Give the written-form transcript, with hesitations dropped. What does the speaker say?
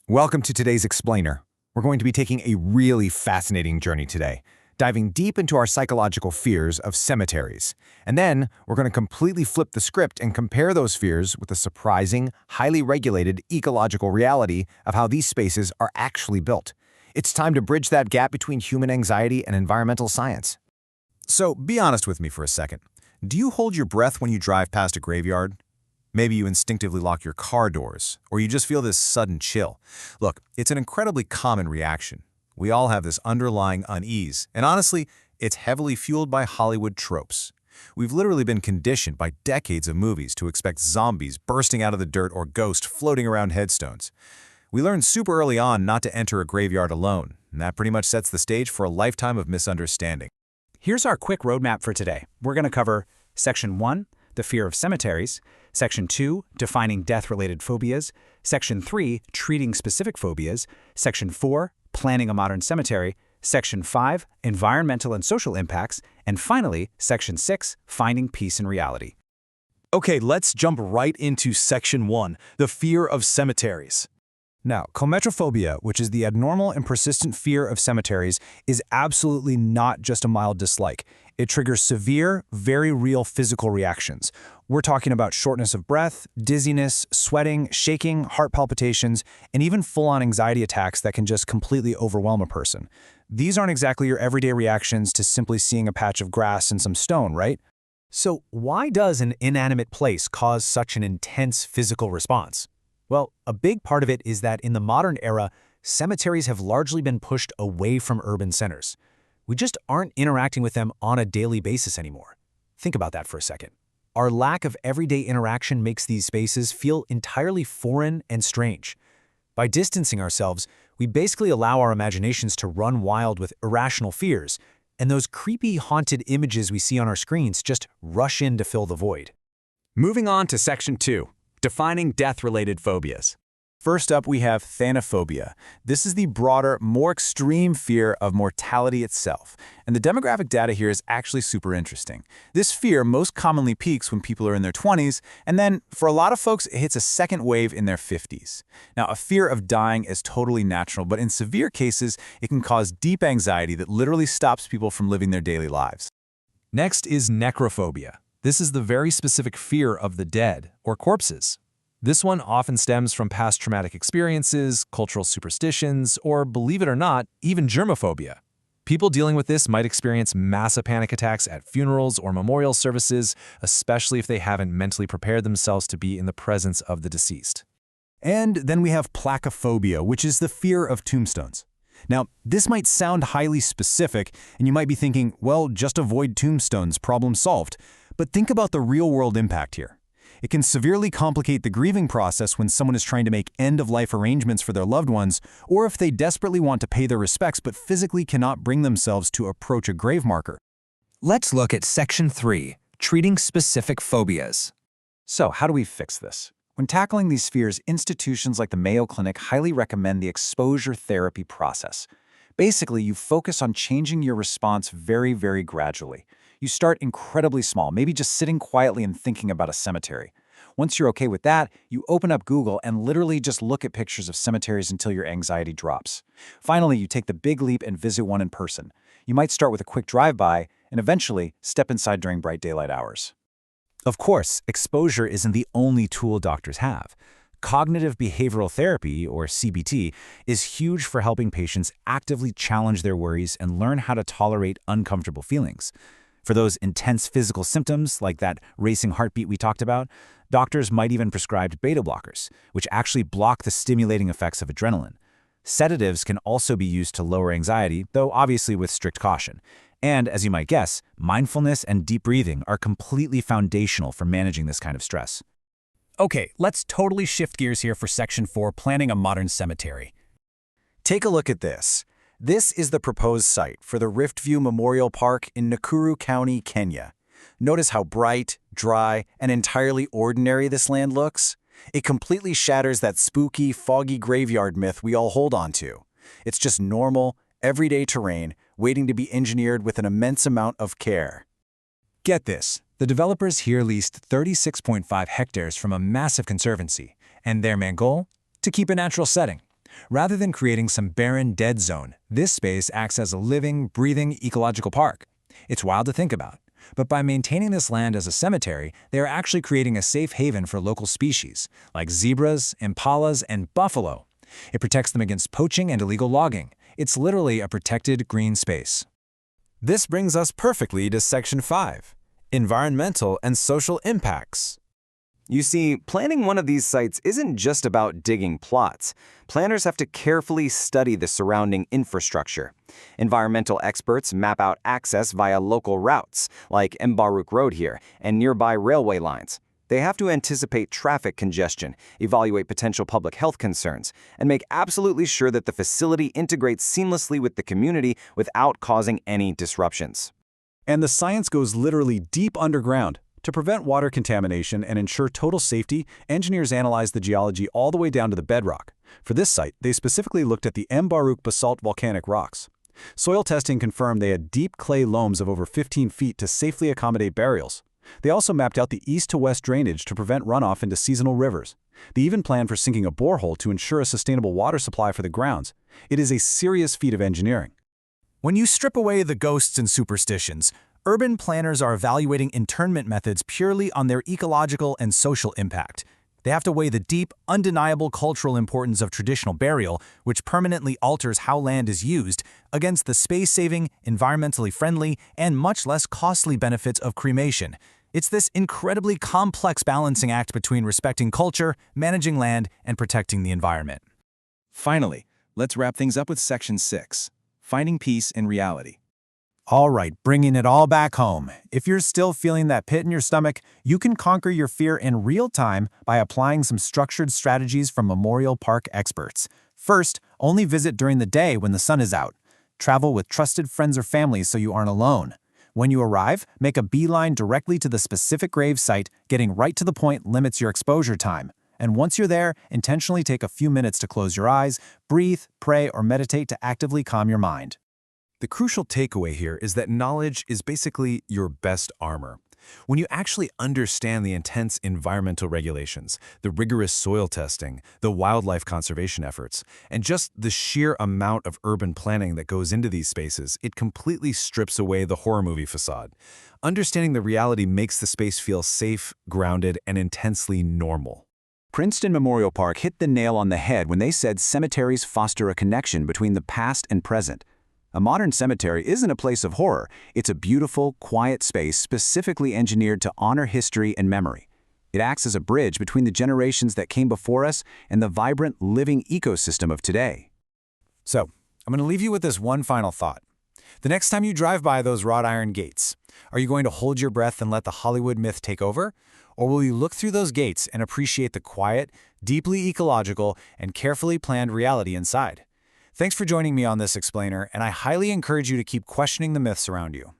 Welcome to today's Explainer. We're going to be taking a really fascinating journey today, diving deep into our psychological fears of cemeteries. And then we're going to completely flip the script and compare those fears with the surprising, highly regulated ecological reality of how these spaces are actually built. It's time to bridge that gap between human anxiety and environmental science. So be honest with me for a second. Do you hold your breath when you drive past a graveyard? Maybe you instinctively lock your car doors, or you just feel this sudden chill. Look, it's an incredibly common reaction. We all have this underlying unease, and honestly, it's heavily fueled by Hollywood tropes. We've literally been conditioned by decades of movies to expect zombies bursting out of the dirt or ghosts floating around headstones. We learned super early on not to enter a graveyard alone, and that pretty much sets the stage for a lifetime of misunderstanding. Here's our quick roadmap for today. We're going to cover Section 1, the fear of cemeteries, Section 2, defining death-related phobias, Section 3, treating specific phobias, Section 4, planning a modern cemetery, Section 5, environmental and social impacts, and finally, Section 6, finding peace in reality. Okay, let's jump right into Section 1, the fear of cemeteries. Now, cometrophobia, which is the abnormal and persistent fear of cemeteries, is absolutely not just a mild dislike. It triggers severe, very real physical reactions. We're talking about shortness of breath, dizziness, sweating, shaking, heart palpitations, and even full-on anxiety attacks that can just completely overwhelm a person. These aren't exactly your everyday reactions to simply seeing a patch of grass and some stone, right? So why does an inanimate place cause such an intense physical response? Well, a big part of it is that in the modern era, cemeteries have largely been pushed away from urban centers. We just aren't interacting with them on a daily basis anymore. Think about that for a second. Our lack of everyday interaction makes these spaces feel entirely foreign and strange. By distancing ourselves, we basically allow our imaginations to run wild with irrational fears, and those creepy, haunted images we see on our screens just rush in to fill the void. Moving on to Section 2, defining death-related phobias. First up, we have Taphophobia. This is the broader, more extreme fear of mortality itself. And the demographic data here is actually super interesting. This fear most commonly peaks when people are in their 20s, and then, for a lot of folks, it hits a second wave in their 50s. Now, a fear of dying is totally natural, but in severe cases, it can cause deep anxiety that literally stops people from living their daily lives. Next is necrophobia. This is the very specific fear of the dead, or corpses. This one often stems from past traumatic experiences, cultural superstitions, or, believe it or not, even germophobia. People dealing with this might experience massive panic attacks at funerals or memorial services, especially if they haven't mentally prepared themselves to be in the presence of the deceased. And then we have placophobia, which is the fear of tombstones. Now, this might sound highly specific, and you might be thinking, well, just avoid tombstones, problem solved. But think about the real-world impact here. It can severely complicate the grieving process when someone is trying to make end-of-life arrangements for their loved ones, or if they desperately want to pay their respects but physically cannot bring themselves to approach a grave marker. Let's look at Section 3, treating specific phobias. So, how do we fix this? When tackling these fears, institutions like the Mayo Clinic highly recommend the exposure therapy process. Basically, you focus on changing your response very, very gradually. You start incredibly small, maybe just sitting quietly and thinking about a cemetery. Once you're okay with that, you open up Google and literally just look at pictures of cemeteries until your anxiety drops. Finally, you take the big leap and visit one in person. You might start with a quick drive-by and eventually step inside during bright daylight hours. Of course, exposure isn't the only tool doctors have. Cognitive behavioral therapy, or CBT, is huge for helping patients actively challenge their worries and learn how to tolerate uncomfortable feelings. For those intense physical symptoms, like that racing heartbeat we talked about, doctors might even prescribe beta blockers, which actually block the stimulating effects of adrenaline. Sedatives can also be used to lower anxiety, though obviously with strict caution. And, as you might guess, mindfulness and deep breathing are completely foundational for managing this kind of stress. Okay, let's totally shift gears here for Section 4, planning a modern cemetery. Take a look at this. This is the proposed site for the Rift View Memorial Park in Nakuru County, Kenya. Notice how bright, dry, and entirely ordinary this land looks? It completely shatters that spooky, foggy graveyard myth we all hold on to. It's just normal, everyday terrain waiting to be engineered with an immense amount of care. Get this, the developers here leased 36.5 hectares from a massive conservancy, and their main goal? To keep a natural setting. Rather than creating some barren, dead zone, this space acts as a living, breathing ecological park. It's wild to think about. But by maintaining this land as a cemetery, they are actually creating a safe haven for local species, like zebras, impalas, and buffalo. It protects them against poaching and illegal logging. It's literally a protected green space. This brings us perfectly to Section 5, Environmental and Social Impacts. You see, planning one of these sites isn't just about digging plots. Planners have to carefully study the surrounding infrastructure. Environmental experts map out access via local routes, like Mbaruk Road here, and nearby railway lines. They have to anticipate traffic congestion, evaluate potential public health concerns, and make absolutely sure that the facility integrates seamlessly with the community without causing any disruptions. And the science goes literally deep underground. To prevent water contamination and ensure total safety, engineers analyzed the geology all the way down to the bedrock. For this site, they specifically looked at the Mbaruk basalt volcanic rocks. Soil testing confirmed they had deep clay loams of over 15 feet to safely accommodate burials. They also mapped out the east-to-west drainage to prevent runoff into seasonal rivers. They even planned for sinking a borehole to ensure a sustainable water supply for the grounds. It is a serious feat of engineering. When you strip away the ghosts and superstitions, urban planners are evaluating internment methods purely on their ecological and social impact. They have to weigh the deep, undeniable cultural importance of traditional burial, which permanently alters how land is used, against the space-saving, environmentally friendly, and much less costly benefits of cremation. It's this incredibly complex balancing act between respecting culture, managing land, and protecting the environment. Finally, let's wrap things up with Section 6, Finding Peace in Reality. All right, bringing it all back home. If you're still feeling that pit in your stomach, you can conquer your fear in real time by applying some structured strategies from Memorial Park experts. First, only visit during the day when the sun is out. Travel with trusted friends or family so you aren't alone. When you arrive, make a beeline directly to the specific grave site. Getting right to the point limits your exposure time. And once you're there, intentionally take a few minutes to close your eyes, breathe, pray, or meditate to actively calm your mind. The crucial takeaway here is that knowledge is basically your best armor. When you actually understand the intense environmental regulations, the rigorous soil testing, the wildlife conservation efforts, and just the sheer amount of urban planning that goes into these spaces, it completely strips away the horror movie facade. Understanding the reality makes the space feel safe, grounded, and intensely normal. Princeton Memorial Park hit the nail on the head when they said cemeteries foster a connection between the past and present. A modern cemetery isn't a place of horror. It's a beautiful, quiet space specifically engineered to honor history and memory. It acts as a bridge between the generations that came before us and the vibrant, living ecosystem of today. So, I'm going to leave you with this one final thought. The next time you drive by those wrought iron gates, are you going to hold your breath and let the Hollywood myth take over? Or will you look through those gates and appreciate the quiet, deeply ecological, and carefully planned reality inside? Thanks for joining me on this explainer, and I highly encourage you to keep questioning the myths around you.